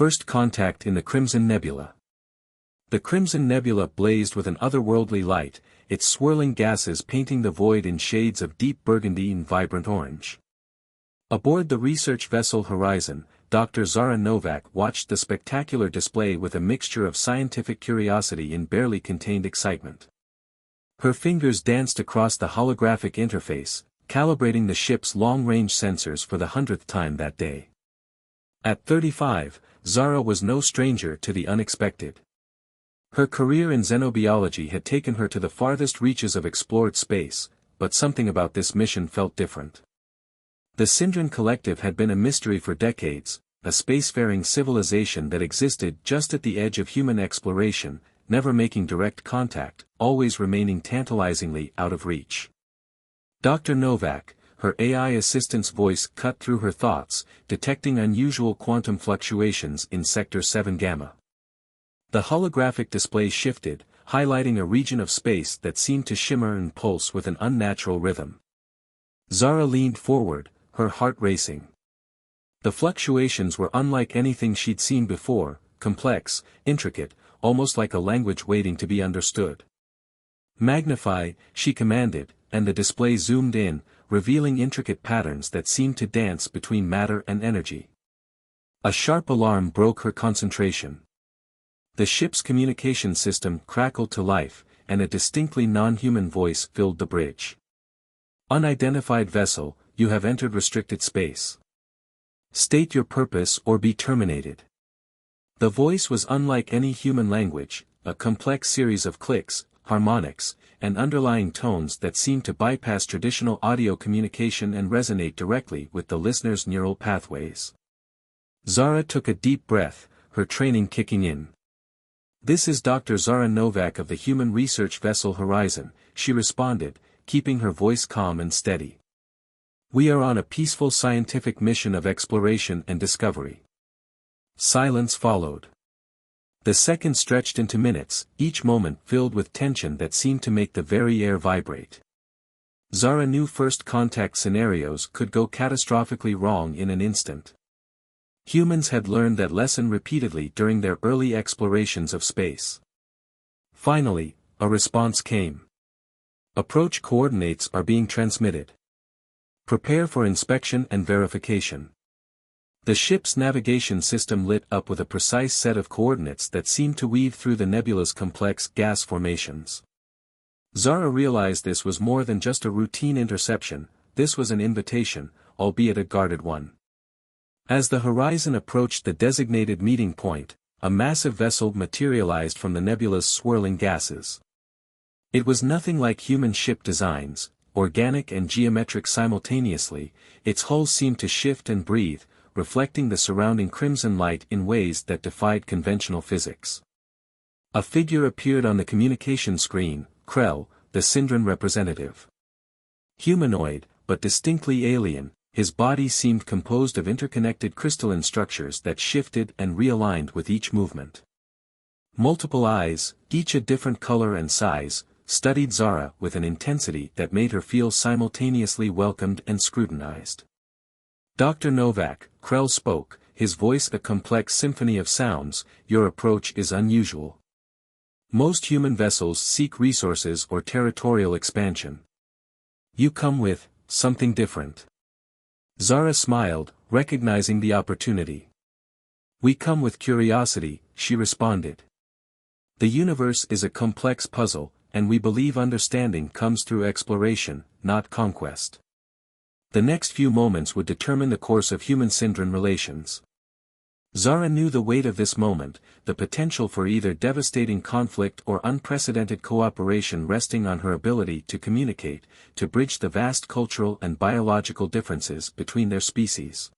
First contact in the Crimson Nebula. The Crimson Nebula blazed with an otherworldly light, its swirling gases painting the void in shades of deep burgundy and vibrant orange. Aboard the research vessel Horizon, Dr. Zara Novak watched the spectacular display with a mixture of scientific curiosity and barely contained excitement. Her fingers danced across the holographic interface, calibrating the ship's long-range sensors for the 100th time that day. At 35, Zara was no stranger to the unexpected. Her career in xenobiology had taken her to the farthest reaches of explored space, but something about this mission felt different. The Syndron Collective had been a mystery for decades, a spacefaring civilization that existed just at the edge of human exploration, never making direct contact, always remaining tantalizingly out of reach. Dr. Novak, her AI assistant's voice cut through her thoughts, detecting unusual quantum fluctuations in Sector 7 Gamma. The holographic display shifted, highlighting a region of space that seemed to shimmer and pulse with an unnatural rhythm. Zara leaned forward, her heart racing. The fluctuations were unlike anything she'd seen before, complex, intricate, almost like a language waiting to be understood. Magnify, she commanded, and the display zoomed in, revealing intricate patterns that seemed to dance between matter and energy. A sharp alarm broke her concentration. The ship's communication system crackled to life, and a distinctly non-human voice filled the bridge. Unidentified vessel, you have entered restricted space. State your purpose or be terminated. The voice was unlike any human language, a complex series of clicks, harmonics, and underlying tones that seemed to bypass traditional audio communication and resonate directly with the listener's neural pathways. Zara took a deep breath, her training kicking in. This is Dr. Zara Novak of the human research vessel Horizon, she responded, keeping her voice calm and steady. We are on a peaceful scientific mission of exploration and discovery. Silence followed. The seconds stretched into minutes, each moment filled with tension that seemed to make the very air vibrate. Zara knew first contact scenarios could go catastrophically wrong in an instant. Humans had learned that lesson repeatedly during their early explorations of space. Finally, a response came. Approach coordinates are being transmitted. Prepare for inspection and verification. The ship's navigation system lit up with a precise set of coordinates that seemed to weave through the nebula's complex gas formations. Zara realized this was more than just a routine interception, this was an invitation, albeit a guarded one. As the Horizon approached the designated meeting point, a massive vessel materialized from the nebula's swirling gases. It was nothing like human ship designs, organic and geometric simultaneously, its hull seemed to shift and breathe, reflecting the surrounding crimson light in ways that defied conventional physics. A figure appeared on the communication screen, Krell, the Syndron representative. Humanoid, but distinctly alien, his body seemed composed of interconnected crystalline structures that shifted and realigned with each movement. Multiple eyes, each a different color and size, studied Zara with an intensity that made her feel simultaneously welcomed and scrutinized. Dr. Novak, Krell spoke, his voice a complex symphony of sounds, your approach is unusual. Most human vessels seek resources or territorial expansion. You come with something different. Zara smiled, recognizing the opportunity. We come with curiosity, she responded. The universe is a complex puzzle, and we believe understanding comes through exploration, not conquest. The next few moments would determine the course of human-Syndron relations. Zara knew the weight of this moment, the potential for either devastating conflict or unprecedented cooperation resting on her ability to communicate, to bridge the vast cultural and biological differences between their species.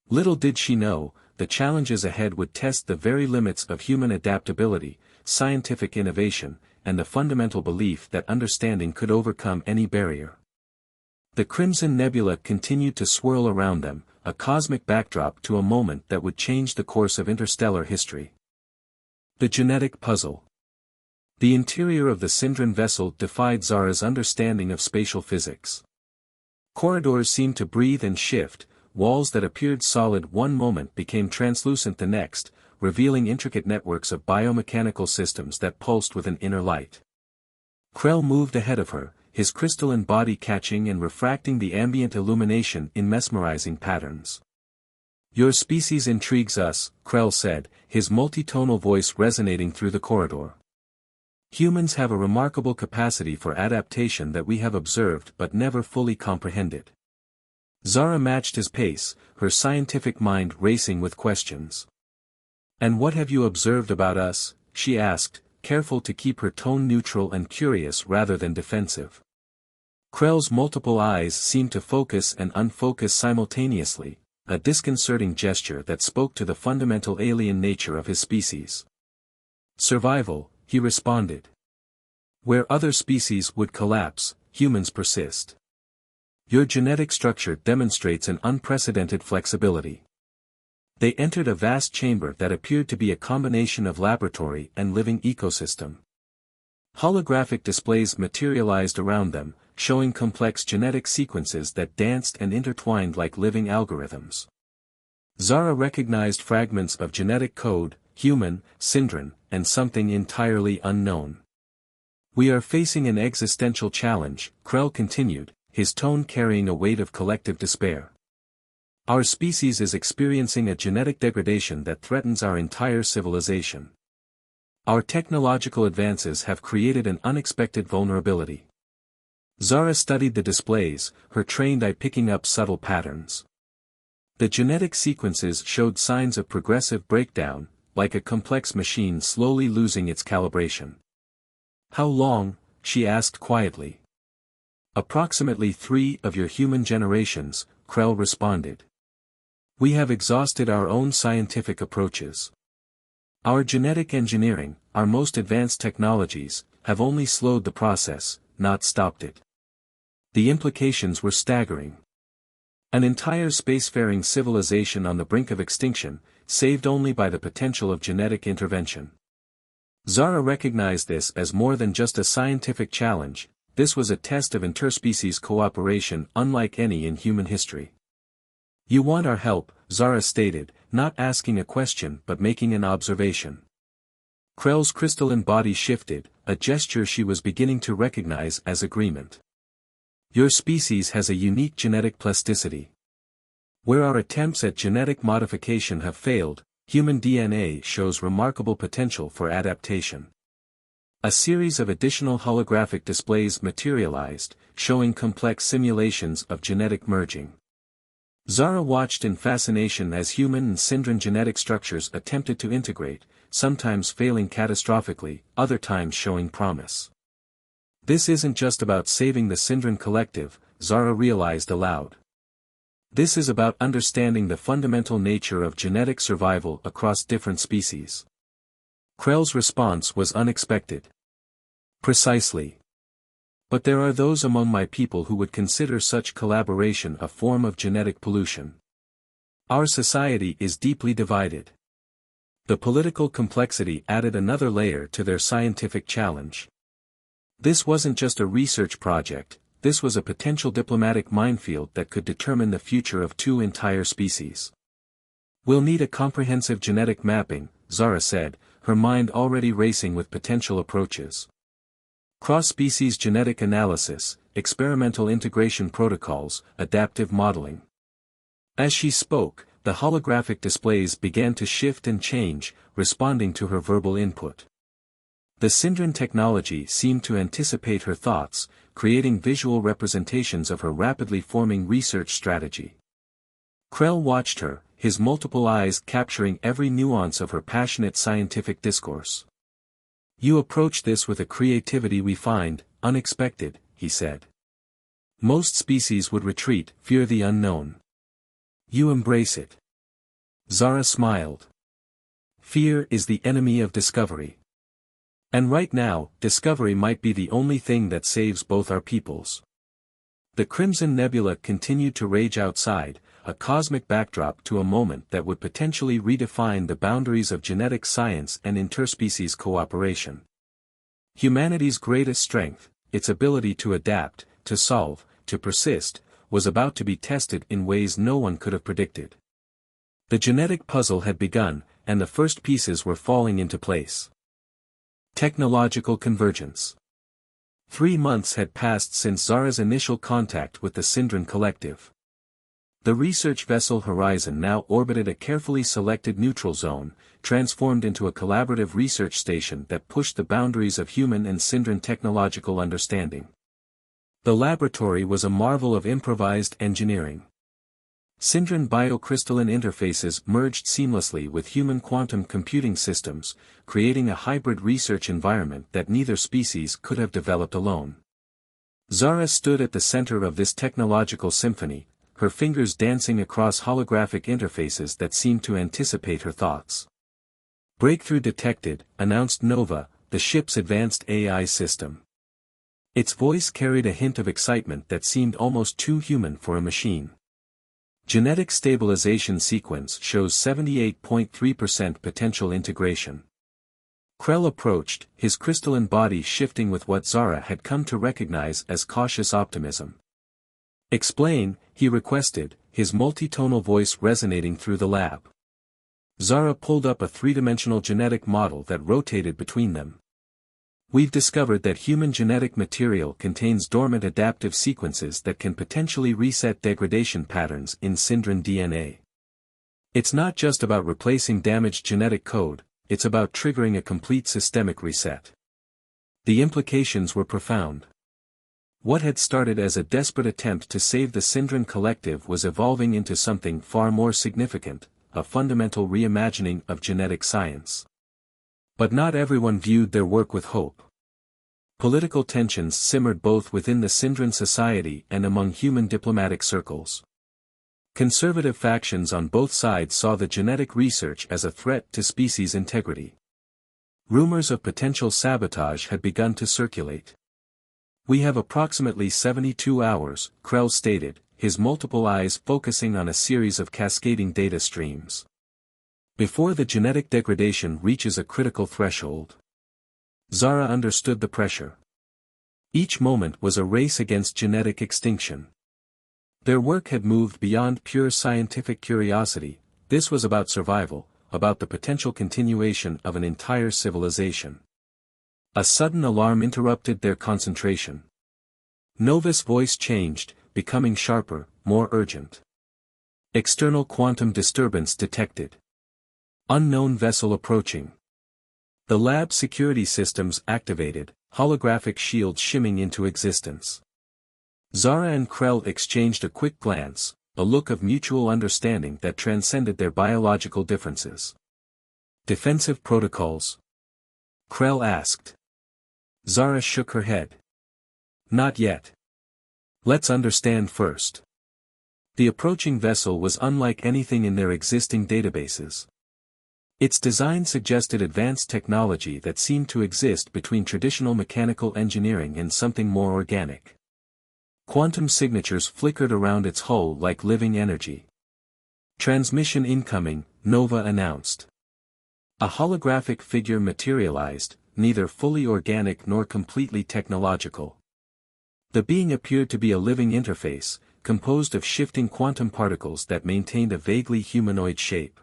Little did she know, the challenges ahead would test the very limits of human adaptability, scientific innovation, and the fundamental belief that understanding could overcome any barrier. The Crimson Nebula continued to swirl around them, a cosmic backdrop to a moment that would change the course of interstellar history. The genetic puzzle. The interior of the Syndron vessel defied Zara's understanding of spatial physics. Corridors seemed to breathe and shift, walls that appeared solid one moment became translucent the next, revealing intricate networks of biomechanical systems that pulsed with an inner light. Krell moved ahead of her, his crystalline body catching and refracting the ambient illumination in mesmerizing patterns. "Your species intrigues us," Krell said, his multitonal voice resonating through the corridor. "Humans have a remarkable capacity for adaptation that we have observed but never fully comprehended." Zara matched his pace, her scientific mind racing with questions. "And what have you observed about us?" she asked, careful to keep her tone neutral and curious rather than defensive. Krell's multiple eyes seemed to focus and unfocus simultaneously, a disconcerting gesture that spoke to the fundamental alien nature of his species. "Survival," he responded. "Where other species would collapse, humans persist. Your genetic structure demonstrates an unprecedented flexibility." They entered a vast chamber that appeared to be a combination of laboratory and living ecosystem. Holographic displays materialized around them, showing complex genetic sequences that danced and intertwined like living algorithms. Zara recognized fragments of genetic code, human, Syndran, and something entirely unknown. "We are facing an existential challenge," Krell continued, his tone carrying a weight of collective despair. "Our species is experiencing a genetic degradation that threatens our entire civilization. Our technological advances have created an unexpected vulnerability." Zara studied the displays, her trained eye picking up subtle patterns. The genetic sequences showed signs of progressive breakdown, like a complex machine slowly losing its calibration. "How long?" she asked quietly. "Approximately 3 of your human generations," Krell responded. "We have exhausted our own scientific approaches. Our genetic engineering, our most advanced technologies, have only slowed the process, not stopped it." The implications were staggering. An entire spacefaring civilization on the brink of extinction, saved only by the potential of genetic intervention. Zara recognized this as more than just a scientific challenge. This was a test of interspecies cooperation unlike any in human history. "You want our help," Zara stated, not asking a question but making an observation. Krell's crystalline body shifted, a gesture she was beginning to recognize as agreement. "Your species has a unique genetic plasticity. Where our attempts at genetic modification have failed, human DNA shows remarkable potential for adaptation." A series of additional holographic displays materialized, showing complex simulations of genetic merging. Zara watched in fascination as human and Syndran genetic structures attempted to integrate, sometimes failing catastrophically, other times showing promise. "This isn't just about saving the Syndran collective," Zara realized aloud. "This is about understanding the fundamental nature of genetic survival across different species." Krell's response was unexpected. "Precisely. But there are those among my people who would consider such collaboration a form of genetic pollution. Our society is deeply divided." The political complexity added another layer to their scientific challenge. This wasn't just a research project, this was a potential diplomatic minefield that could determine the future of 2 entire species. "We'll need a comprehensive genetic mapping," Zara said, her mind already racing with potential approaches. "Cross-species genetic analysis, experimental integration protocols, adaptive modeling." As she spoke, the holographic displays began to shift and change, responding to her verbal input. The Syndran technology seemed to anticipate her thoughts, creating visual representations of her rapidly forming research strategy. Krell watched her, his multiple eyes capturing every nuance of her passionate scientific discourse. "You approach this with a creativity we find unexpected," he said. "Most species would retreat, fear the unknown. You embrace it." Zara smiled. "Fear is the enemy of discovery. And right now, discovery might be the only thing that saves both our peoples." The Crimson Nebula continued to rage outside, a cosmic backdrop to a moment that would potentially redefine the boundaries of genetic science and interspecies cooperation. Humanity's greatest strength, its ability to adapt, to solve, to persist, was about to be tested in ways no one could have predicted. The genetic puzzle had begun, and the first pieces were falling into place. Technological convergence. 3 months had passed since Zara's initial contact with the Syndran Collective. The research vessel Horizon now orbited a carefully selected neutral zone, transformed into a collaborative research station that pushed the boundaries of human and Syndran technological understanding. The laboratory was a marvel of improvised engineering. Syndran biocrystalline interfaces merged seamlessly with human quantum computing systems, creating a hybrid research environment that neither species could have developed alone. Zara stood at the center of this technological symphony, her fingers dancing across holographic interfaces that seemed to anticipate her thoughts. "Breakthrough detected," announced Nova, the ship's advanced AI system. Its voice carried a hint of excitement that seemed almost too human for a machine. Genetic stabilization sequence shows 78.3% potential integration. Krell approached, his crystalline body shifting with what Zara had come to recognize as cautious optimism. "Explain," he requested, his multitonal voice resonating through the lab. Zara pulled up a three-dimensional genetic model that rotated between them. "We've discovered that human genetic material contains dormant adaptive sequences that can potentially reset degradation patterns in Syndran DNA. It's not just about replacing damaged genetic code, it's about triggering a complete systemic reset." The implications were profound. What had started as a desperate attempt to save the Syndran Collective was evolving into something far more significant, a fundamental reimagining of genetic science. But not everyone viewed their work with hope. Political tensions simmered both within the Syndran society and among human diplomatic circles. Conservative factions on both sides saw the genetic research as a threat to species integrity. Rumors of potential sabotage had begun to circulate. "We have approximately 72 hours, Krell stated, his multiple eyes focusing on a series of cascading data streams. "Before the genetic degradation reaches a critical threshold." Zara understood the pressure. Each moment was a race against genetic extinction. Their work had moved beyond pure scientific curiosity, this was about survival, about the potential continuation of an entire civilization. A sudden alarm interrupted their concentration. Nova's voice changed, becoming sharper, more urgent. "External quantum disturbance detected. Unknown vessel approaching." The lab security systems activated, holographic shields shimming into existence. Zara and Krell exchanged a quick glance, a look of mutual understanding that transcended their biological differences. "Defensive protocols?" Krell asked. Zara shook her head. "Not yet. Let's understand first." The approaching vessel was unlike anything in their existing databases. Its design suggested advanced technology that seemed to exist between traditional mechanical engineering and something more organic. Quantum signatures flickered around its hull like living energy. "Transmission incoming," Nova announced. A holographic figure materialized, neither fully organic nor completely technological. The being appeared to be a living interface, composed of shifting quantum particles that maintained a vaguely humanoid shape.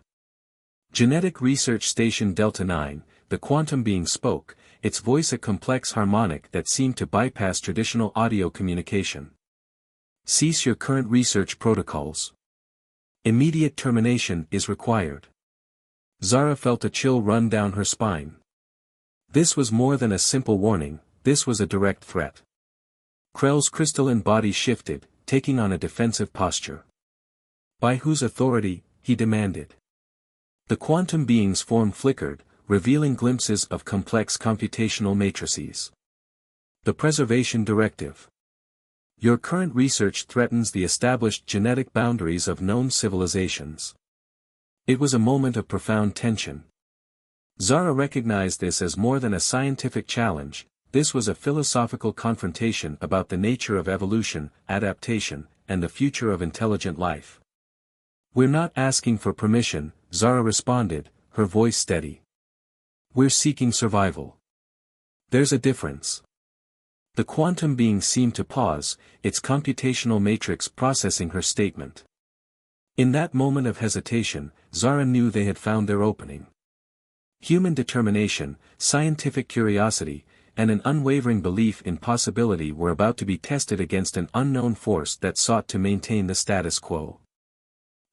"Genetic Research Station Delta 9, the quantum being spoke, its voice a complex harmonic that seemed to bypass traditional audio communication. Cease your current research protocols. Immediate termination is required." Zara felt a chill run down her spine. This was more than a simple warning, this was a direct threat. Krell's crystalline body shifted, taking on a defensive posture. "By whose authority?" he demanded. The quantum being's form flickered, revealing glimpses of complex computational matrices. "The Preservation Directive. Your current research threatens the established genetic boundaries of known civilizations." It was a moment of profound tension. Zara recognized this as more than a scientific challenge, this was a philosophical confrontation about the nature of evolution, adaptation, and the future of intelligent life. "We're not asking for permission," Zara responded, her voice steady. "We're seeking survival. There's a difference." The quantum being seemed to pause, its computational matrix processing her statement. In that moment of hesitation, Zara knew they had found their opening. Human determination, scientific curiosity, and an unwavering belief in possibility were about to be tested against an unknown force that sought to maintain the status quo.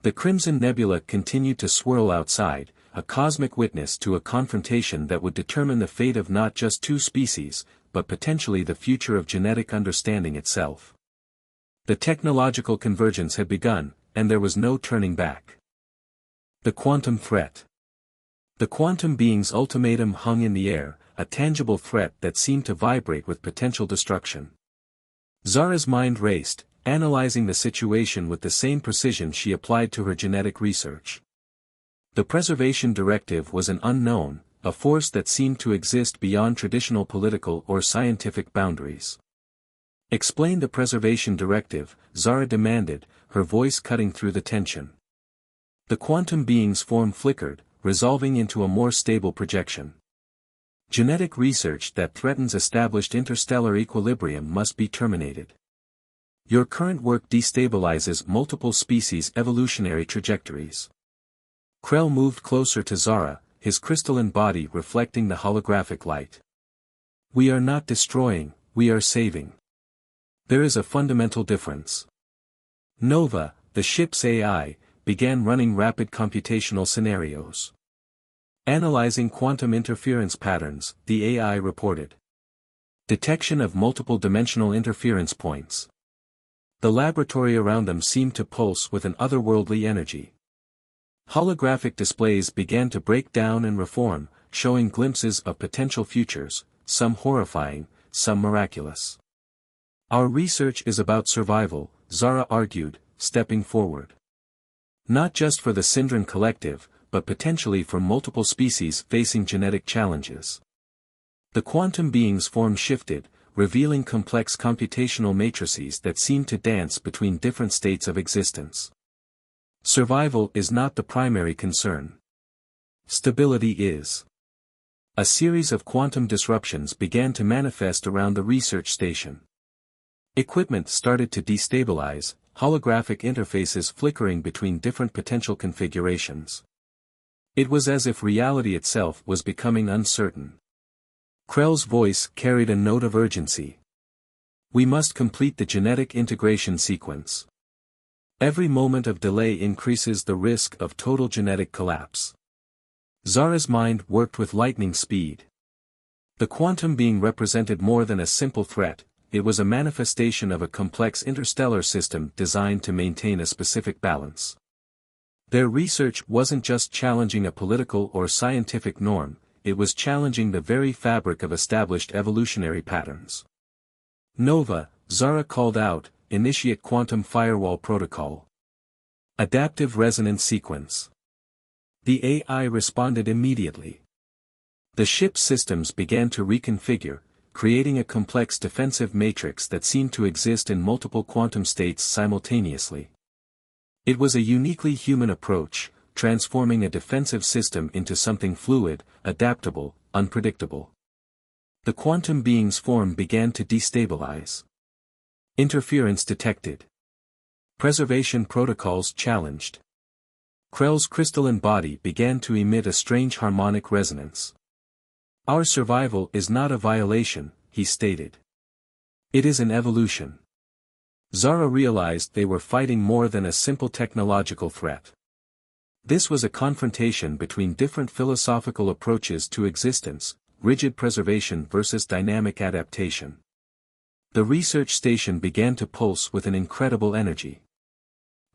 The Crimson Nebula continued to swirl outside, a cosmic witness to a confrontation that would determine the fate of not just two species, but potentially the future of genetic understanding itself. The technological convergence had begun, and there was no turning back. The quantum threat. The quantum being's ultimatum hung in the air, a tangible threat that seemed to vibrate with potential destruction. Zara's mind raced, analyzing the situation with the same precision she applied to her genetic research. The preservation directive was an unknown, a force that seemed to exist beyond traditional political or scientific boundaries. "Explain the preservation directive," Zara demanded, her voice cutting through the tension. The quantum being's form flickered, resolving into a more stable projection. "Genetic research that threatens established interstellar equilibrium must be terminated. Your current work destabilizes multiple species' evolutionary trajectories." Krell moved closer to Zara, his crystalline body reflecting the holographic light. "We are not destroying, we are saving. There is a fundamental difference." Nova, the ship's AI, began running rapid computational scenarios. Analyzing quantum interference patterns, the AI reported. Detection of multiple dimensional interference points. The laboratory around them seemed to pulse with an otherworldly energy. Holographic displays began to break down and reform, showing glimpses of potential futures, some horrifying, some miraculous. "Our research is about survival," Zara argued, stepping forward. "Not just for the Syndran collective, but potentially for multiple species facing genetic challenges." The quantum being's form shifted, revealing complex computational matrices that seemed to dance between different states of existence. "Survival is not the primary concern. Stability is." A series of quantum disruptions began to manifest around the research station. Equipment started to destabilize, holographic interfaces flickering between different potential configurations. It was as if reality itself was becoming uncertain. Krell's voice carried a note of urgency. "We must complete the genetic integration sequence. Every moment of delay increases the risk of total genetic collapse." Zara's mind worked with lightning speed. The quantum being represented more than a simple threat, it was a manifestation of a complex interstellar system designed to maintain a specific balance. Their research wasn't just challenging a political or scientific norm, it was challenging the very fabric of established evolutionary patterns. "Nova," Zara called out, "initiate quantum firewall protocol. Adaptive resonance sequence." The AI responded immediately. The ship's systems began to reconfigure, creating a complex defensive matrix that seemed to exist in multiple quantum states simultaneously. It was a uniquely human approach, transforming a defensive system into something fluid, adaptable, unpredictable. The quantum being's form began to destabilize. Interference detected. Preservation protocols challenged. Krell's crystalline body began to emit a strange harmonic resonance. "Our survival is not a violation," he stated. "It is an evolution." Zara realized they were fighting more than a simple technological threat. This was a confrontation between different philosophical approaches to existence, rigid preservation versus dynamic adaptation. The research station began to pulse with an incredible energy.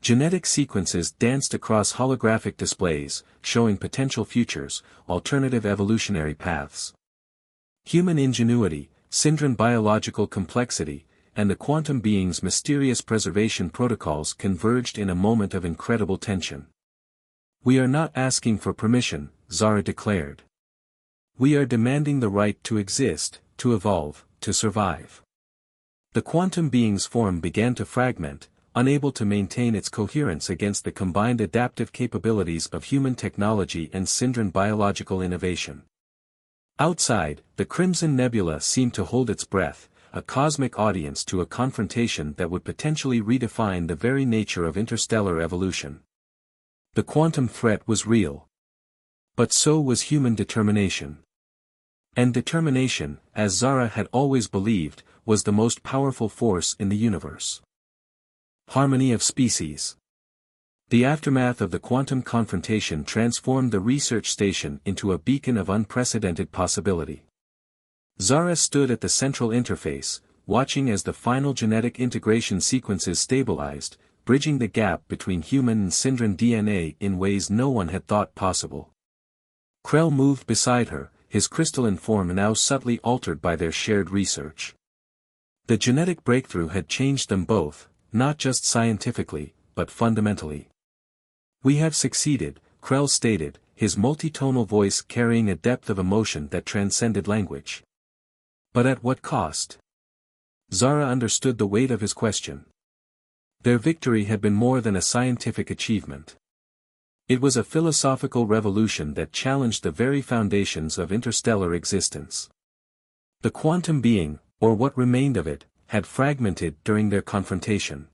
Genetic sequences danced across holographic displays, showing potential futures, alternative evolutionary paths. Human ingenuity, Syndran biological complexity, and the quantum being's mysterious preservation protocols converged in a moment of incredible tension. "We are not asking for permission," Zara declared. "We are demanding the right to exist, to evolve, to survive." The quantum being's form began to fragment, unable to maintain its coherence against the combined adaptive capabilities of human technology and Syndran biological innovation. Outside, the Crimson Nebula seemed to hold its breath, a cosmic audience to a confrontation that would potentially redefine the very nature of interstellar evolution. The quantum threat was real. But so was human determination. And determination, as Zara had always believed, was the most powerful force in the universe. Harmony of species. The aftermath of the quantum confrontation transformed the research station into a beacon of unprecedented possibility. Zara stood at the central interface, watching as the final genetic integration sequences stabilized, bridging the gap between human and Syndran DNA in ways no one had thought possible. Krell moved beside her, his crystalline form now subtly altered by their shared research. The genetic breakthrough had changed them both, not just scientifically, but fundamentally. "We have succeeded," Krell stated, his multitonal voice carrying a depth of emotion that transcended language. But at what cost? Zara understood the weight of his question. Their victory had been more than a scientific achievement. It was a philosophical revolution that challenged the very foundations of interstellar existence. The quantum being, or what remained of it, had fragmented during their confrontation.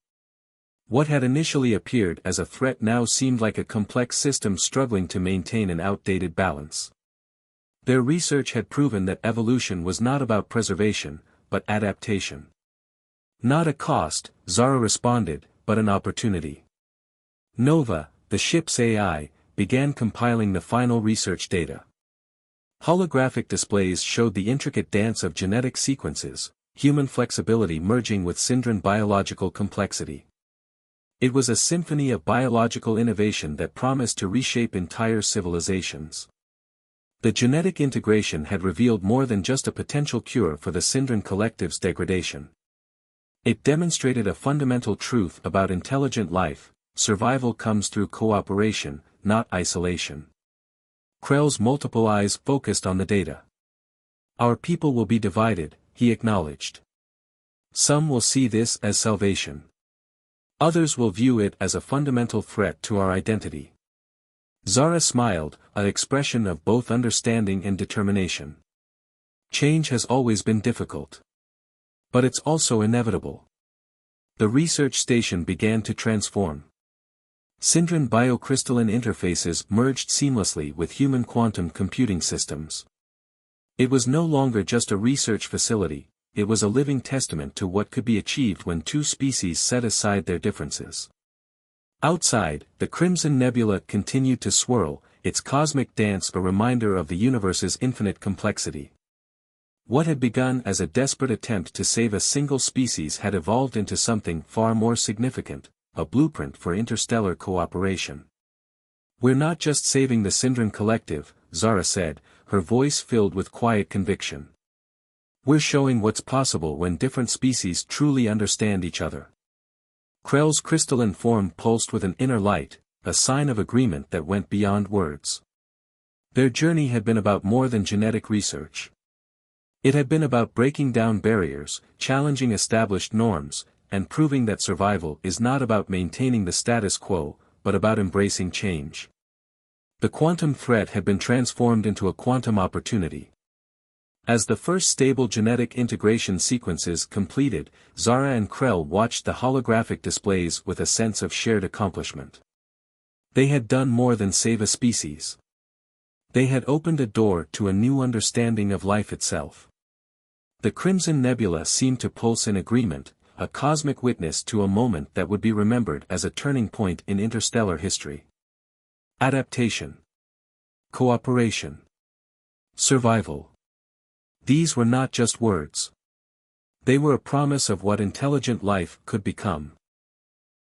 What had initially appeared as a threat now seemed like a complex system struggling to maintain an outdated balance. Their research had proven that evolution was not about preservation, but adaptation. "Not a cost," Zara responded, "but an opportunity." Nova, the ship's AI, began compiling the final research data. Holographic displays showed the intricate dance of genetic sequences, human flexibility merging with Syndran biological complexity. It was a symphony of biological innovation that promised to reshape entire civilizations. The genetic integration had revealed more than just a potential cure for the Syndran collective's degradation. It demonstrated a fundamental truth about intelligent life: survival comes through cooperation, not isolation. Krell's multiple eyes focused on the data. "Our people will be divided," he acknowledged. "Some will see this as salvation. Others will view it as a fundamental threat to our identity." Zara smiled, an expression of both understanding and determination. Change has always been difficult. But it's also inevitable. The research station began to transform. Syndran biocrystalline interfaces merged seamlessly with human quantum computing systems. It was no longer just a research facility, it was a living testament to what could be achieved when two species set aside their differences. Outside, the Crimson Nebula continued to swirl, its cosmic dance a reminder of the universe's infinite complexity. What had begun as a desperate attempt to save a single species had evolved into something far more significant, a blueprint for interstellar cooperation. "We're not just saving the Syndran collective," Zara said, her voice filled with quiet conviction. "We're showing what's possible when different species truly understand each other." Krell's crystalline form pulsed with an inner light, a sign of agreement that went beyond words. Their journey had been about more than genetic research. It had been about breaking down barriers, challenging established norms, and proving that survival is not about maintaining the status quo, but about embracing change. The quantum threat had been transformed into a quantum opportunity. As the first stable genetic integration sequences completed, Zara and Krell watched the holographic displays with a sense of shared accomplishment. They had done more than save a species. They had opened a door to a new understanding of life itself. The Crimson Nebula seemed to pulse in agreement, a cosmic witness to a moment that would be remembered as a turning point in interstellar history. Adaptation. Cooperation. Survival. These were not just words. They were a promise of what intelligent life could become.